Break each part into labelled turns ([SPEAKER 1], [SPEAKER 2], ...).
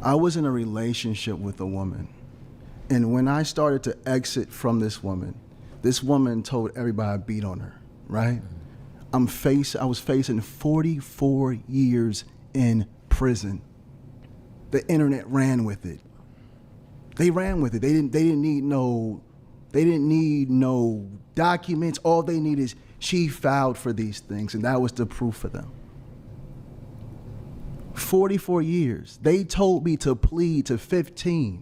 [SPEAKER 1] I was in a relationship with a woman. And when I started to exit from this woman told everybody I beat on her, right? I was facing 44 years in prison. The internet ran with it. They ran with it. They didn't need no documents. All they need is she filed for these things, and that was the proof for them. 44 years. They told me to plead to 15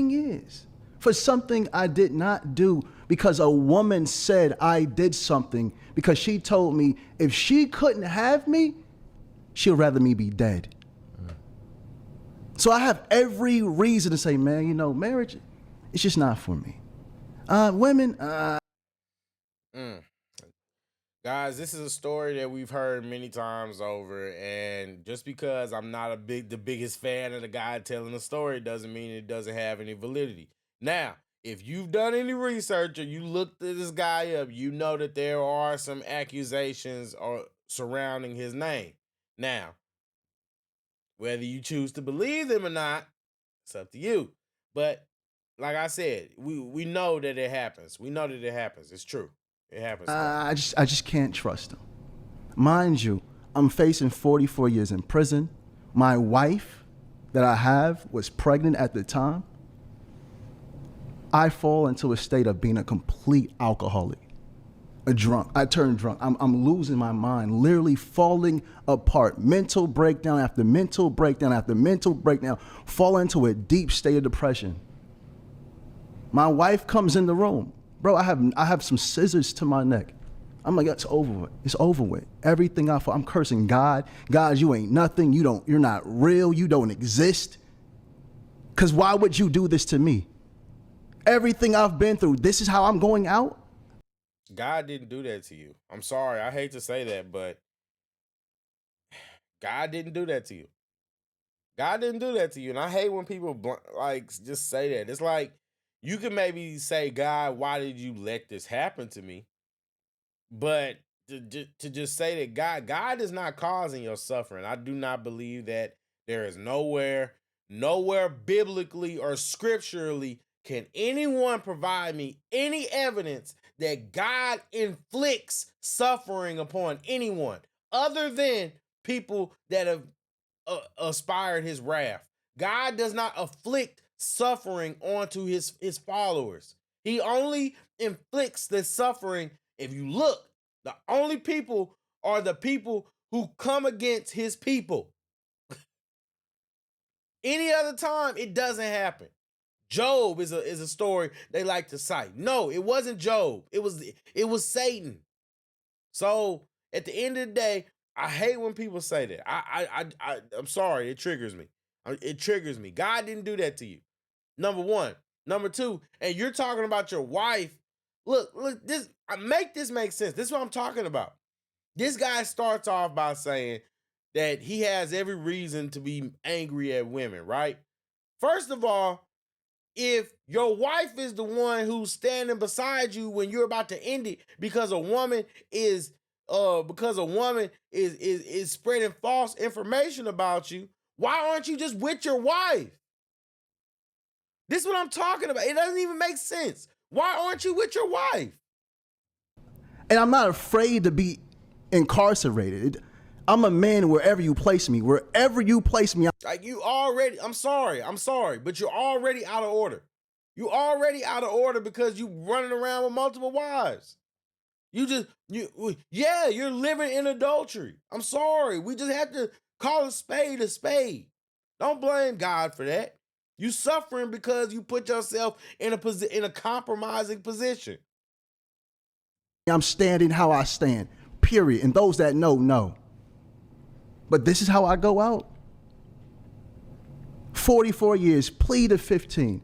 [SPEAKER 1] years for something I did not do, because a woman said I did something, because she told me if she couldn't have me, she'd rather me be dead. So I have every reason to say, man, you know, marriage, it's just not for me. Women,
[SPEAKER 2] Guys, this is a story that we've heard many times over, and just because I'm not the biggest fan of the guy telling the story doesn't mean it doesn't have any validity. Now, if you've done any research or you looked at this guy up, you know that there are some accusations surrounding his name. Now, whether you choose to believe them or not, it's up to you. But like I said, we know that it happens. We know that it happens. It's true. It happens.
[SPEAKER 1] I just can't trust him. Mind you, I'm facing 44 years in prison. My wife that I have was pregnant at the time. I fall into a state of being a complete alcoholic, a drunk. I turn drunk. I'm losing my mind, literally falling apart. Mental breakdown after mental breakdown after mental breakdown, fall into a deep state of depression. My wife comes in the room. Bro, I have some scissors to my neck. I'm like, it's over with. It's over with. Everything I'm cursing God. God, you ain't nothing. You're not real. You don't exist. Because why would you do this to me? Everything I've been through, this is how I'm going out?
[SPEAKER 2] God didn't do that to you. I'm sorry. I hate to say that, but God didn't do that to you. God didn't do that to you. And I hate when people just say that. It's like, you can maybe say, God, why did you let this happen to me? But to just say that God is not causing your suffering. I do not believe that. There is nowhere biblically or scripturally can anyone provide me any evidence that God inflicts suffering upon anyone other than people that have aspired his wrath. God does not afflict suffering onto his followers. He only inflicts the suffering. If you look, the only people are the people who come against his people. Any other time, it doesn't happen. Job is a story they like to cite. No, it wasn't Job. It was Satan. So at the end of the day, I hate when people say that. I'm sorry. It triggers me. It triggers me. God didn't do that to you. Number one. Number two, and you're talking about your wife. Look, this, make this make sense. This is what I'm talking about. This guy starts off by saying that he has every reason to be angry at women, right? First of all, if your wife is the one who's standing beside you when you're about to end it because a woman is spreading false information about you, why aren't you just with your wife? This is what I'm talking about. It doesn't even make sense. Why aren't you with your wife?
[SPEAKER 1] And I'm not afraid to be incarcerated. I'm a man wherever you place me. Wherever you place me.
[SPEAKER 2] Like I'm sorry, but you're already out of order. You're already out of order because you running around with multiple wives. You're living in adultery. I'm sorry. We just have to call a spade a spade. Don't blame God for that. You suffering because you put yourself in a compromising position.
[SPEAKER 1] I'm standing how I stand, period. And those that know. But this is how I go out. 44 years, plead to 15.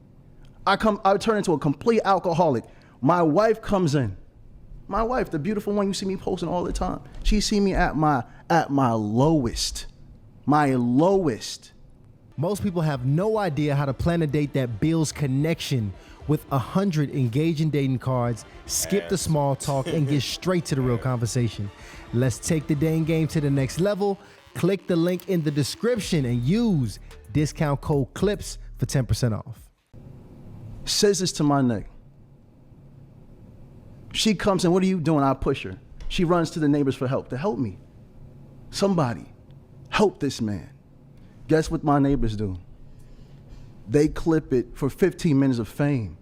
[SPEAKER 1] I turn into a complete alcoholic. My wife comes in. My wife, the beautiful one you see me posting all the time. She see me at my lowest. My lowest.
[SPEAKER 3] Most people have no idea how to plan a date that builds connection with 100 engaging dating cards, skip the small talk, and get straight to the real conversation. Let's take the dating game to the next level. Click the link in the description and use discount code CLIPS for 10% off.
[SPEAKER 1] Says this to my neck. She comes in, what are you doing? I push her. She runs to the neighbors for help. To help me. Somebody, help this man. Guess what my neighbors do? They clip it for 15 minutes of fame.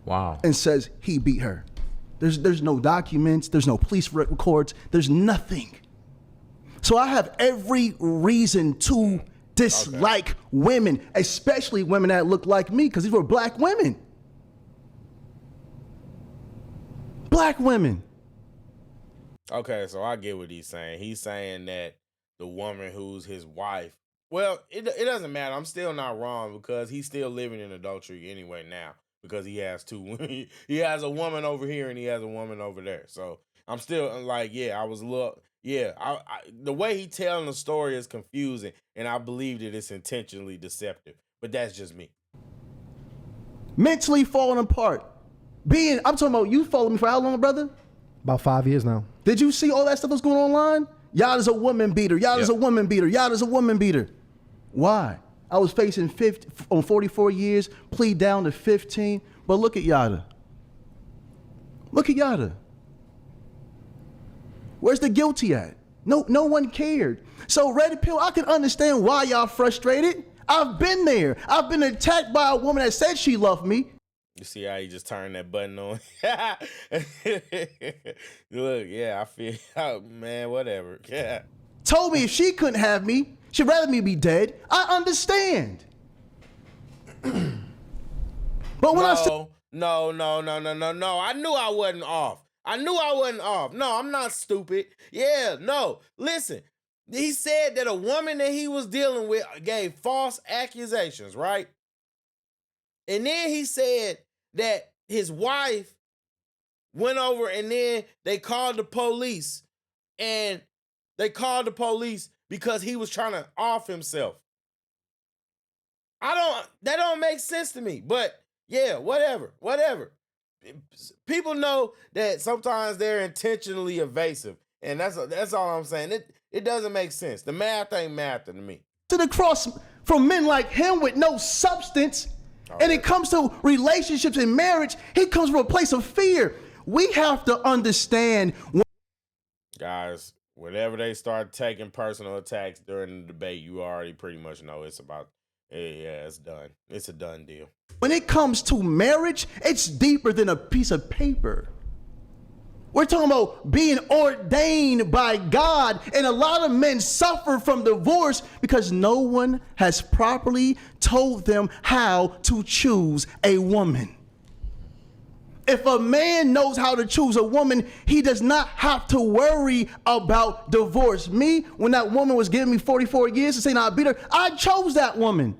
[SPEAKER 2] Wow.
[SPEAKER 1] And says he beat her. There's no documents, there's no police records, there's nothing. So I have every reason to dislike women, especially women that look like me, because these were black women. Black women.
[SPEAKER 2] Okay, so I get what he's saying. He's saying that the woman who's his wife, well, it doesn't matter. I'm still not wrong because he's still living in adultery anyway now because he has two. He has a woman over here and he has a woman over there. So I'm still like, yeah, I was a little, yeah. The way he telling the story is confusing, and I believe that it's intentionally deceptive. But that's just me.
[SPEAKER 1] Mentally falling apart. I'm talking about you followed me for how long, brother?
[SPEAKER 3] About 5 years now.
[SPEAKER 1] Did you see all that stuff that's going online? Y'all is a woman beater. Y'all is a woman beater. Y'all is a woman beater. Why? I was facing 44 years, plea down to 15. But look at Yada. Look at Yada. Where's the guilty at? No one cared. So Red Pill, I can understand why y'all frustrated. I've been there. I've been attacked by a woman that said she loved me.
[SPEAKER 2] You see how he just turned that button on? Look, yeah, I feel, oh, man, whatever. Yeah.
[SPEAKER 1] Told me if she couldn't have me, she'd rather me be dead. I understand. But when
[SPEAKER 2] No. I knew I wasn't off. No, I'm not stupid. Yeah, no. Listen, he said that a woman that he was dealing with gave false accusations, right? And then he said that his wife went over and then they called the police. And they called the police because he was trying to off himself. That don't make sense to me. But yeah, whatever. People know that sometimes they're intentionally evasive. And that's all I'm saying. It doesn't make sense. The math ain't math to me.
[SPEAKER 1] To the cross from men like him with no substance. And it comes to relationships and marriage, he comes from a place of fear. We have to understand.
[SPEAKER 2] Guys, whenever they start taking personal attacks during the debate, you already pretty much know it's about, yeah, it's done. It's a done deal.
[SPEAKER 1] When it comes to marriage, it's deeper than a piece of paper. We're talking about being ordained by God, and a lot of men suffer from divorce because no one has properly told them how to choose a woman. If a man knows how to choose a woman, he does not have to worry about divorce. Me, when that woman was giving me 44 years to say I beat her, I chose that woman.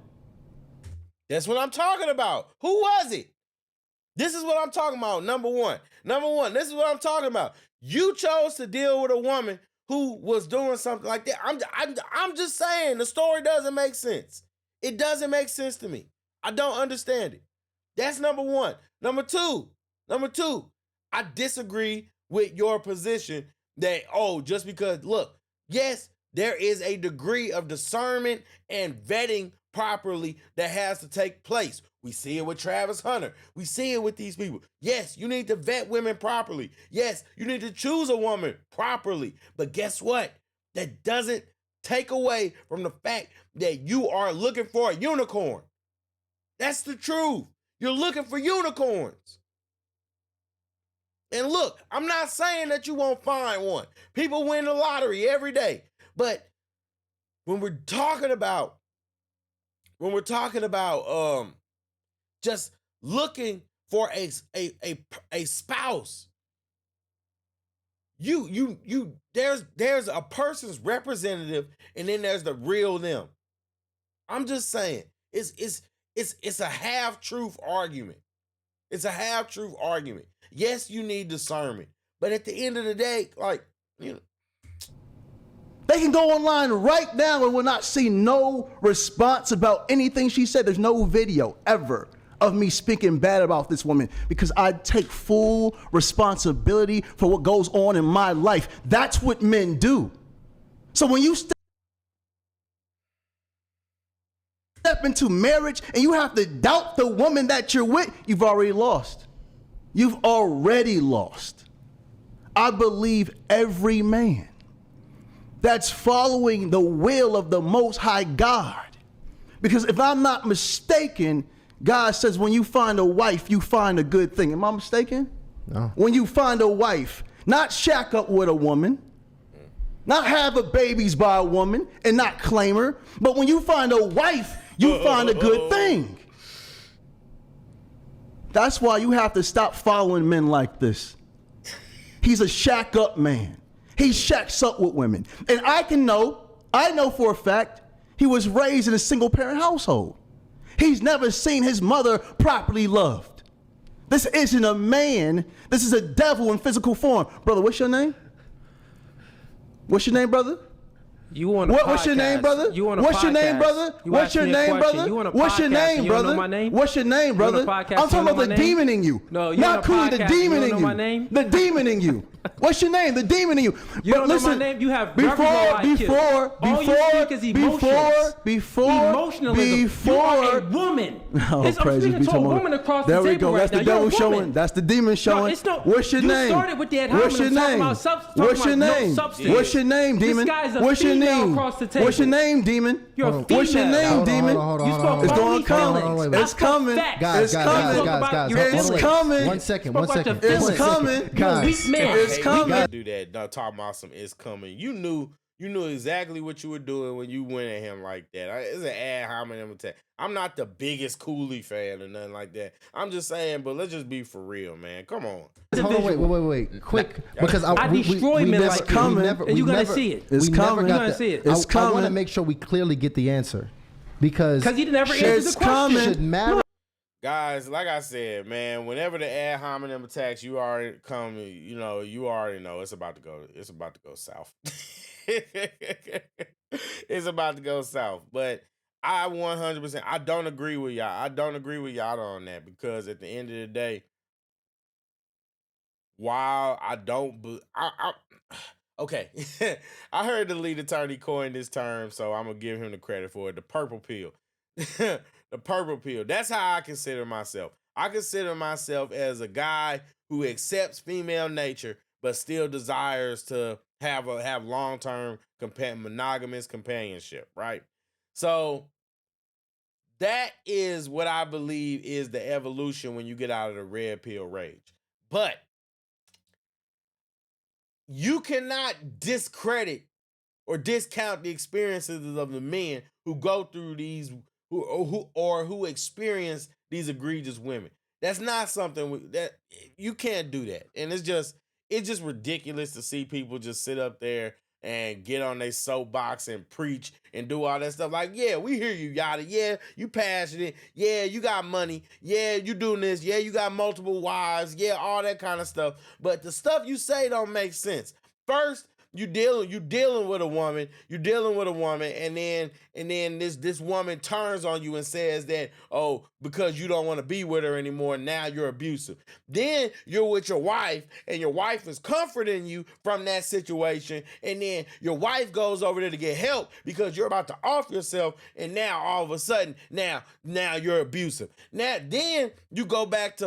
[SPEAKER 2] That's what I'm talking about. Who was it? This is what I'm talking about. Number one, this is what I'm talking about. You chose to deal with a woman who was doing something like that. I'm just saying the story doesn't make sense. It doesn't make sense to me. I don't understand it. That's number one. Number two, I disagree with your position that, just because, look, yes, there is a degree of discernment and vetting properly that has to take place. We see it with Travis Hunter. We see it with these people. Yes, you need to vet women properly. Yes, you need to choose a woman properly. But guess what? That doesn't take away from the fact that you are looking for a unicorn. That's the truth. You're looking for unicorns. And look, I'm not saying that you won't find one. People win the lottery every day. But when we're talking about just looking for a spouse, there's a person's representative, and then there's the real them. I'm just saying, it's a half-truth argument. It's a half-truth argument. Yes, you need discernment, but at the end of the day,
[SPEAKER 1] they can go online right now and will not see no response about anything she said. There's no video ever of me speaking bad about this woman because I take full responsibility for what goes on in my life. That's what men do. So when you step into marriage and you have to doubt the woman that you're with, you've already lost. You've already lost. I believe every man that's following the will of the Most High God. Because if I'm not mistaken, God says when you find a wife, you find a good thing. Am I mistaken?
[SPEAKER 3] No.
[SPEAKER 1] When you find a wife, not shack up with a woman, not have a babies by a woman and not claim her, but when you find a wife, you find a good thing. That's why you have to stop following men like this. He's a shack up man. He shacks up with women. And I know for a fact, he was raised in a single parent household. He's never seen his mother properly loved. This isn't a man. This is a devil in physical form. Brother, what's your name? What's your name, brother?
[SPEAKER 4] You want
[SPEAKER 1] What's your name, brother? What's your name, brother? What's your name, brother? What's your name, brother? What's your name, brother? I'm talking about the demon in you.
[SPEAKER 4] No,
[SPEAKER 1] not Cooley, the demon in
[SPEAKER 4] my name?
[SPEAKER 1] you. The demon in you. What's your name? The demon in you.
[SPEAKER 4] You don't know my name? You have before you are a woman.
[SPEAKER 1] Oh,
[SPEAKER 4] I'm speaking to a woman across the table.
[SPEAKER 1] There we go. That's the devil showing.
[SPEAKER 4] Woman.
[SPEAKER 1] That's the demon showing. What's your name?
[SPEAKER 4] You started with the ad
[SPEAKER 1] What's your name? What's your name? What's your name, demon?
[SPEAKER 4] This guy's a
[SPEAKER 1] What's your
[SPEAKER 4] female
[SPEAKER 1] name?
[SPEAKER 4] across the table.
[SPEAKER 1] What's your name, demon?
[SPEAKER 4] You're a female.
[SPEAKER 1] What's your name, demon?
[SPEAKER 4] It's
[SPEAKER 1] going to come. It's coming.
[SPEAKER 3] Guys,
[SPEAKER 1] It's coming.
[SPEAKER 3] 1 second.
[SPEAKER 1] It's coming.
[SPEAKER 3] Guys,
[SPEAKER 1] it's coming.
[SPEAKER 2] Do that. Not talking about some it's coming. You knew exactly what you were doing when you went at him like that. It's an ad hominem attack. I'm not the biggest Cooley fan or nothing like that. I'm just saying, but let's just be for real, man. Come on.
[SPEAKER 3] Hold on, wait. Quick, because
[SPEAKER 4] I destroy men like
[SPEAKER 1] coming.
[SPEAKER 4] And you're going to see it.
[SPEAKER 1] It's coming.
[SPEAKER 4] You're going to see it.
[SPEAKER 1] It's coming.
[SPEAKER 3] I want to make sure we clearly get the answer. Because
[SPEAKER 4] he never answered the question.
[SPEAKER 3] Should marriage...
[SPEAKER 2] Guys, like I said, man, whenever the ad hominem attacks, you already you already know it's about to go south. It's about to go south. But I 100%, I don't agree with y'all. I don't agree with y'all on that because at the end of the day, while I don't, okay, I heard the lead attorney coined this term, so I'm gonna give him the credit for it. The purple pill. The purple pill. That's how I consider myself. I consider myself as a guy who accepts female nature, but still desires to have long-term monogamous companionship, right? So that is what I believe is the evolution when you get out of the red pill rage. But you cannot discredit or discount the experiences of the men who go through these who experience these egregious women. That's not something that you can't do that. And it's just ridiculous to see people just sit up there and get on their soapbox and preach and do all that stuff. Like, yeah, we hear you, yada. Yeah, you passionate. Yeah, you got money. Yeah, you doing this. Yeah, you got multiple wives. Yeah, all that kind of stuff. But the stuff you say don't make sense. First, you dealing with a woman, and then this woman turns on you and says that, oh, because you don't want to be with her anymore, now you're abusive. Then you're with your wife, and your wife is comforting you from that situation, and then your wife goes over there to get help because you're about to off yourself, and now all of a sudden, now you're abusive. Now then you go back to,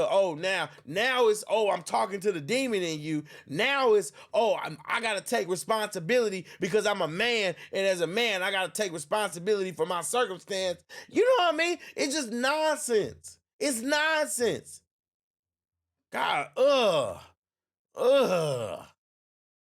[SPEAKER 2] now it's, I'm talking to the demon in you. Now it's, I gotta take responsibility because I'm a man, and as a man, I gotta take responsibility for my circumstance. You know what I mean? It's just nonsense. It's nonsense. God,